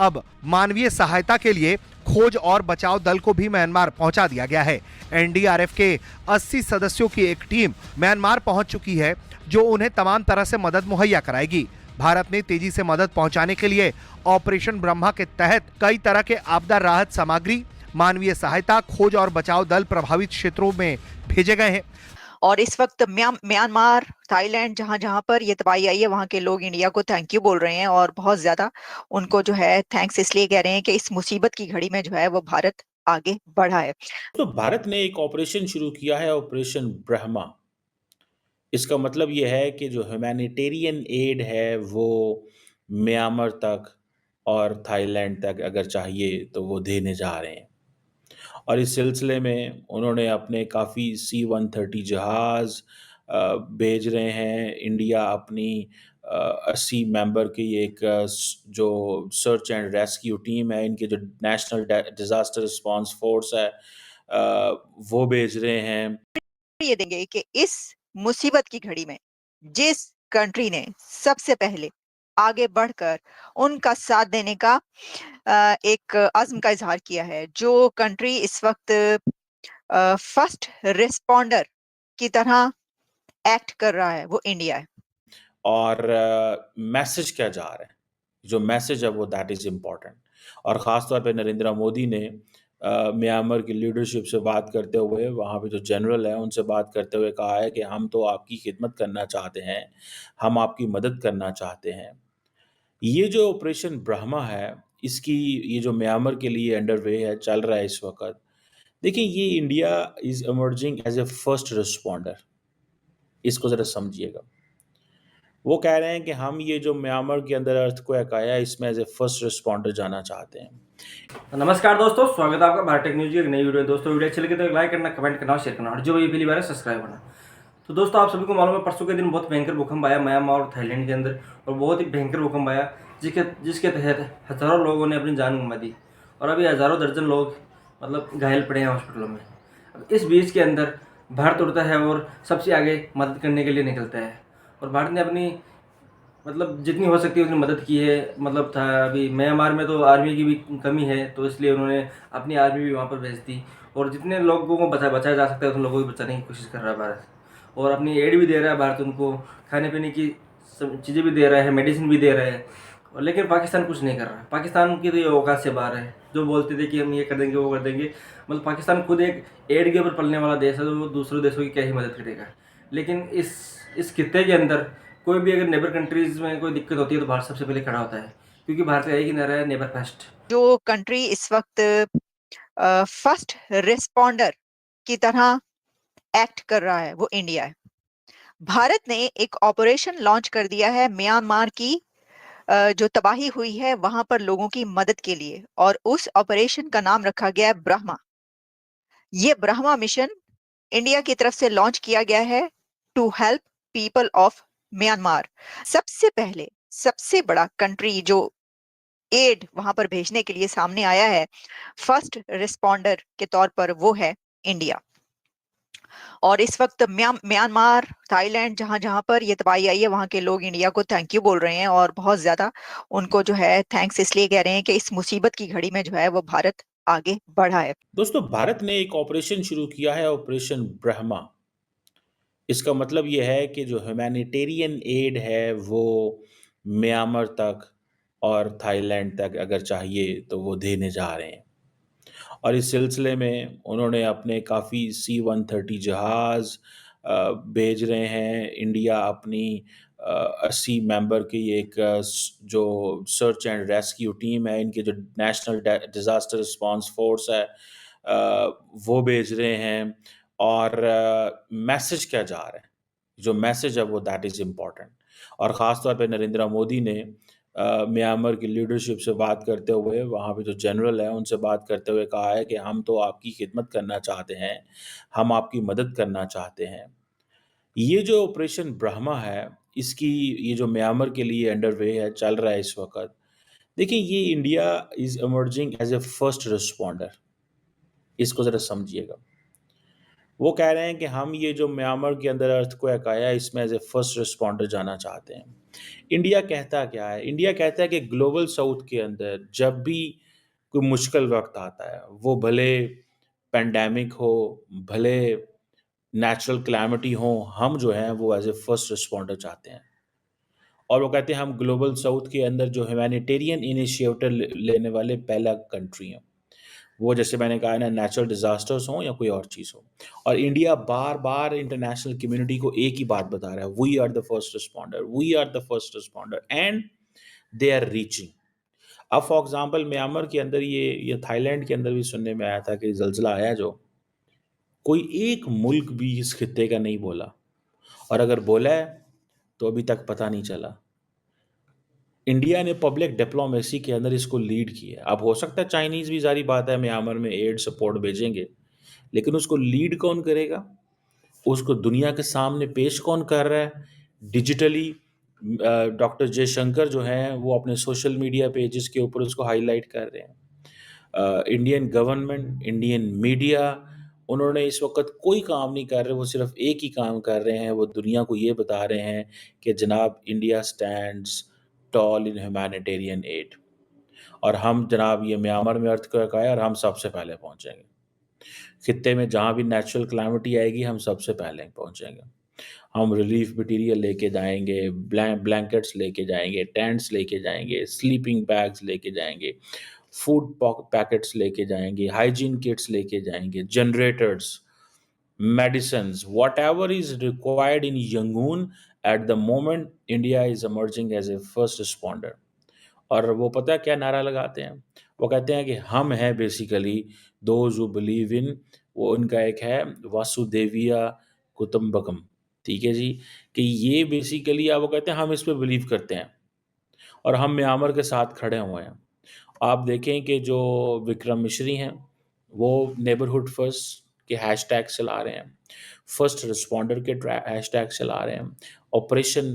अब मानवीय सहायता के लिए खोज और बचाव दल को भी म्यांमार पहुंचा दिया गया है। एनडीआरएफ के 80 सदस्यों की एक टीम म्यांमार पहुंच चुकी है, जो उन्हें तमाम तरह से मदद मुहैया कराएगी। भारत ने तेजी से मदद पहुंचाने के लिए ऑपरेशन ब्रह्मा के तहत कई तरह के आपदा राहत सामग्री, मानवीय सहायता, खोज और बचाव दल प्रभावित क्षेत्रों में भेजे गए हैं। और इस वक्त म्यांमार, थाईलैंड, जहां जहां पर ये तबाही आई है, वहां के लोग इंडिया को थैंक यू बोल रहे हैं और बहुत ज्यादा उनको जो है थैंक्स इसलिए कह रहे हैं कि इस मुसीबत की घड़ी में जो है वो भारत आगे बढ़ा है। तो भारत ने एक ऑपरेशन शुरू किया है, ऑपरेशन ब्रह्मा। इसका मतलब ये है कि जो ह्यूमैनिटेरियन एड है वो म्यांमार तक और थाईलैंड तक अगर चाहिए तो वो देने जा रहे हैं। और इस सिलसिले में उन्होंने अपने काफ़ी C-130 जहाज़ भेज रहे हैं। इंडिया अपनी 80 मेंबर की एक जो सर्च एंड रेस्क्यू टीम है, इनके जो नेशनल डिज़ास्टर रिस्पांस फोर्स है, वो भेज रहे हैं। ये देंगे कि इस मुसीबत की घड़ी में जिस कंट्री ने सबसे पहले आगे बढ़कर उनका साथ देने का एक अज़्म का इजहार किया है, जो कंट्री इस वक्त फर्स्ट रिस्पॉन्डर की तरह एक्ट कर रहा है, वो इंडिया है। और मैसेज क्या जा रहा है, जो मैसेज है वो दैट इज़ इम्पोर्टेंट। और ख़ास तौर पे नरेंद्र मोदी ने म्यांमार की लीडरशिप से बात करते हुए, वहाँ पे जो जनरल है उनसे बात करते हुए कहा है कि हम तो आपकी खिदमत करना चाहते हैं, हम आपकी मदद करना चाहते हैं। ये जो ऑपरेशन ब्रह्मा है, इसकी ये जो म्यांमार के लिए अंडर वे है, चल रहा है इस वक़्त। देखिए, ये India is emerging as a first responder, इसको ज़रा समझिएगा। वो कह रहे हैं कि हम ये जो म्यांमार के अंदर अर्थक्वेक आया, इसमें एज़ ए फर्स्ट रिस्पॉन्डर जाना चाहते हैं। नमस्कार दोस्तों, स्वागत है आपका भारत टेक न्यूज़ की एक नई वीडियो। दोस्तों, वीडियो अच्छी लगी तो लाइक करना, कमेंट करना और शेयर करना, और जो भी पहली बार है सब्सक्राइब करना। तो दोस्तों, आप सभी को मालूम है, परसों के दिन बहुत भयंकर भूकंप आया म्यांमार और थाईलैंड के अंदर, और बहुत ही भयंकर भूकंप आया जिसके तहत हज़ारों लोगों ने अपनी जान गंवा दी और अभी हज़ारों दर्जन लोग मतलब घायल पड़े हैं हॉस्पिटलों में। अब इस बीच के अंदर भारत उड़ता है और सबसे आगे मदद करने के लिए निकलता है, और भारत ने अपनी मतलब जितनी हो सकती है उतनी मदद की है। मतलब था अभी म्यांमार में तो आर्मी की भी कमी है, तो इसलिए उन्होंने अपनी आर्मी भी वहाँ पर भेज दी, और जितने लोगों को बचाया जा सकता है उन लोगों को बचाने की कोशिश कर रहा है भारत। और अपनी एड भी दे रहा है भारत, उनको खाने पीने की सब चीज़ें भी दे रहा है, मेडिसिन भी दे रहा है। और लेकिन पाकिस्तान कुछ नहीं कर रहा। पाकिस्तान की तो ये औकात से बाहर है, जो बोलते थे कि हम ये कर देंगे वो कर देंगे। मतलब पाकिस्तान खुद एक एड के ऊपर पलने वाला देश है, तो वो दूसरे देशों की क्या ही मदद करेगा। लेकिन इस खित्ते के अंदर कोई भी अगर नेबर कंट्रीज में कोई दिक्कत होती है तो भारत सबसे पहले खड़ा होता है, क्योंकि भारत का एक ही नारा है, नेबर फर्स्ट। जो कंट्री इस वक्त फर्स्ट रिस्पॉन्डर की तरह एक्ट कर रहा है, वो इंडिया है। भारत ने एक ऑपरेशन लॉन्च कर दिया है म्यांमार की जो तबाही हुई है वहां पर लोगों की मदद के लिए, और उस ऑपरेशन का नाम रखा गया है ब्रह्मा। ये ब्रह्मा मिशन इंडिया की तरफ से लॉन्च किया गया है to help people of Myanmar. सबसे पहले सबसे बड़ा कंट्री जो एड वहां पर भेजने के लिए सामने आया है फर्स्ट रिस्पॉन्डर के तौर पर, वो है इंडिया। और इस वक्त म्यांमार, थाईलैंड, जहां जहां पर ये तबाही आई है, वहां के लोग इंडिया को थैंक यू बोल रहे हैं और बहुत ज्यादा उनको जो है थैंक्स इसलिए कह रहे हैं कि इस मुसीबत की घड़ी में जो है वो भारत आगे बढ़ा है। दोस्तों, भारत ने एक ऑपरेशन शुरू किया है, ऑपरेशन ब्रह्मा। इसका मतलब ये है कि जो ह्यूमैनिटेरियन एड है वो म्यांमार तक और थाईलैंड तक अगर चाहिए तो वो देने जा रहे हैं। और इस सिलसिले में उन्होंने अपने काफ़ी C-130 जहाज़ भेज रहे हैं। इंडिया अपनी 80 मेंबर की एक जो सर्च एंड रेस्क्यू टीम है, इनके जो नेशनल डिज़ास्टर रिस्पांस फोर्स है, वो भेज रहे हैं। और मैसेज क्या जा रहा है, जो मैसेज है वो दैट इज़ इम्पोर्टेंट। और ख़ास तौर पे नरेंद्र मोदी ने म्यांमार की लीडरशिप से बात करते हुए, वहाँ पे जो जनरल है उनसे बात करते हुए कहा है कि हम तो आपकी खिदमत करना चाहते हैं, हम आपकी मदद करना चाहते हैं। ये जो ऑपरेशन ब्रह्मा है, इसकी ये जो म्यांमार के लिए अंडर वे है, चल रहा है इस वक़्त। देखिए, ये India is emerging as a first responder, इसको ज़रा समझिएगा। वो कह रहे हैं कि हम ये जो म्यांमार के अंदर अर्थक्वेक आया, इसमें एज़ ए फर्स्ट रिस्पॉन्डर जाना चाहते हैं। इंडिया कहता क्या है? इंडिया कहता है कि ग्लोबल साउथ के अंदर जब भी कोई मुश्किल वक़्त आता है, वो भले पैंडेमिक हो, भले नेचुरल कैलामिटी हो, हम जो हैं वो एज़ ए फर्स्ट रिस्पॉन्डर चाहते हैं। और वो कहते हैं हम ग्लोबल साउथ के अंदर जो ह्यूमैनिटेरियन इनिशिएटिव लेने वाले पहला कंट्री हैं। वो जैसे मैंने कहा ना, नेचुरल डिज़ास्टर्स हों या कोई और चीज़ हो। और इंडिया बार-बार इंटरनेशनल कम्युनिटी को एक ही बात बता रहा है, we are the first responder, we are the first responder and they are reaching. अब फॉर एग्ज़ाम्पल म्यांमार के अंदर ये थाईलैंड के अंदर भी सुनने में आया था कि ज़लज़ला आया जो, कोई एक मुल्क भी इस खित्ते का नहीं बोला, और अगर बोला है तो अभी तक पता नहीं चला। इंडिया ने पब्लिक डिप्लोमेसी के अंदर इसको लीड किया है। अब हो सकता है चाइनीज़ भी, ज़ाहिर बात है, म्यांमार में एड सपोर्ट भेजेंगे, लेकिन उसको लीड कौन करेगा? उसको दुनिया के सामने पेश कौन कर रहा है? डिजिटली डॉक्टर जयशंकर जो हैं वो अपने सोशल मीडिया पेजेस के ऊपर उसको हाईलाइट कर रहे हैं। इंडियन गवर्नमेंट, इंडियन मीडिया, उन्होंने इस वक़्त कोई काम नहीं कर रहे, वो सिर्फ़ एक ही काम कर रहे हैं, वो दुनिया को ये बता रहे हैं कि जनाब इंडिया स्टैंड्स टॉल इन ह्यूमैनिटेरियन एड, और हम जनाब ये म्यांमार में अर्थक्वेक आया और हम सबसे पहले पहुँचेंगे। खित्ते में जहाँ भी नेचुरल कैलामिटी आएगी हम सबसे पहले पहुँचेंगे। हम रिलीफ मटीरियल लेके जाएँगे, ब्लैंकेट्स लेके जाएँगे, टेंट्स लेके जाएँगे, स्लीपिंग बैग्स लेके जाएँगे, फूड पैकेट्स लेके जाएँगे, हाइजीन किट्स लेके जाएँगे, generators, medicines, whatever is required in Yangon at the moment, India is emerging as a first responder. और वो पता है क्या नारा लगाते हैं? वो कहते हैं कि हम हैं basically those who believe in, वो उनका एक है वासुदेविया कुटुंबकम, ठीक है जी? कि ये बेसिकली वो कहते हैं हम इस पे बिलीव करते हैं और हम म्यांमार के साथ खड़े हुए हैं। आप देखें कि जो विक्रम मिश्री हैं, वो नेबरहुड फर्स्ट के हैशटैग चला रहे हैं, फर्स्ट रिस्पॉन्डर के हैशटैग चला रहे हैं, ऑपरेशन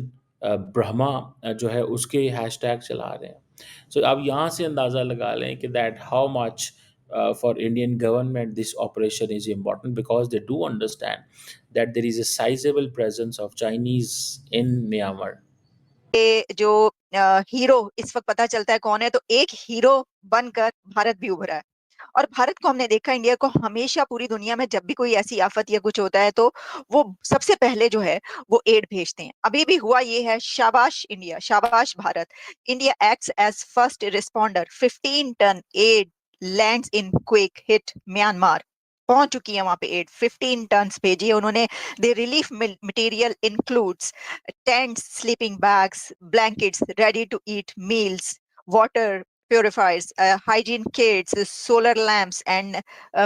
ब्रह्मा जो है उसके हैशटैग चला रहे हैं। सो आप यहाँ से अंदाज़ा लगा लें कि that how much for Indian government this operation is important, because they do understand that there is a sizeable presence of Chinese in Myanmar. जो हीरो इस वक्त पता चलता है कौन है, तो एक हीरो बनकर भारत भी उभरा है। और भारत को हमने देखा, इंडिया को हमेशा पूरी दुनिया में जब भी कोई ऐसी आफत या कुछ होता है तो वो सबसे पहले जो है वो एड भेजते हैं। अभी भी हुआ ये है, शाबाश इंडिया, शाबाश Bharat. India acts as first responder, 15 ton aid lands in quake hit Myanmar. पहुंच चुकी है वहां पे एड, 15 टन भेजी है उन्होंने। The relief material includes tents, sleeping bags, blankets, ready to eat meals, water purifiers, hygiene kits, solar lamps and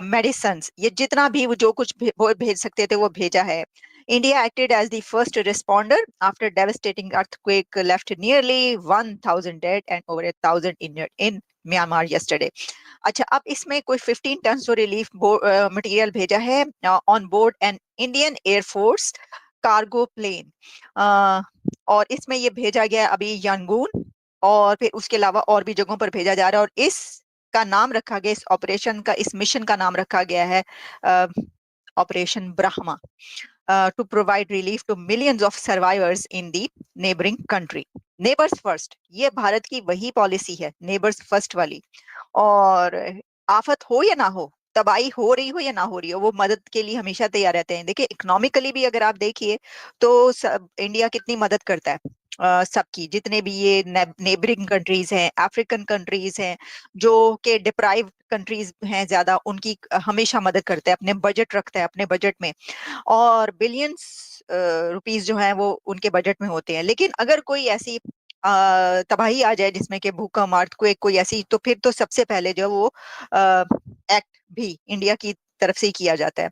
medicines। ये जितना भी वो जो कुछ वो भेज सकते थे वो भेजा है। India acted as the first responder after devastating earthquake left nearly 1,000 dead and over 1,000 injured in Myanmar yesterday। अच्छा, अब इसमें कोई 15 टन जो रिलीफ मटेरियल भेजा है on board an Indian air force cargo plane, और इसमें ये भेजा गया है अभी यांगून, और फिर उसके अलावा और भी जगहों पर भेजा जा रहा है। और इसका नाम रखा गया, इस ऑपरेशन का, इस मिशन का नाम रखा गया है operation Brahma, to provide relief to millions of survivors in the neighbouring country. Neighbours first, ये भारत की वही पॉलिसी है, नेबर्स फर्स्ट वाली। और आफत हो या ना हो, तबाही हो रही हो या ना हो रही हो, वो मदद के लिए हमेशा तैयार रहते हैं। देखिए, इकोनॉमिकली भी अगर आप देखिए तो इंडिया कितनी मदद करता है सबकी, जितने भी ये नेबरिंग कंट्रीज हैं, अफ्रीकन कंट्रीज हैं, जो के डिप्राइव्ड कंट्रीज हैं ज्यादा, उनकी हमेशा मदद करता है, अपने बजट रखता है अपने बजट में, और बिलियंस रुपीस जो हैं वो उनके बजट में होते हैं। लेकिन अगर कोई ऐसी तबाही आ जाए जिसमें कि भूकंप, अर्थक्वेक, कोई ऐसी, तो फिर तो सबसे पहले जो वो एक्ट भी इंडिया की तरफ से ही किया जाता है।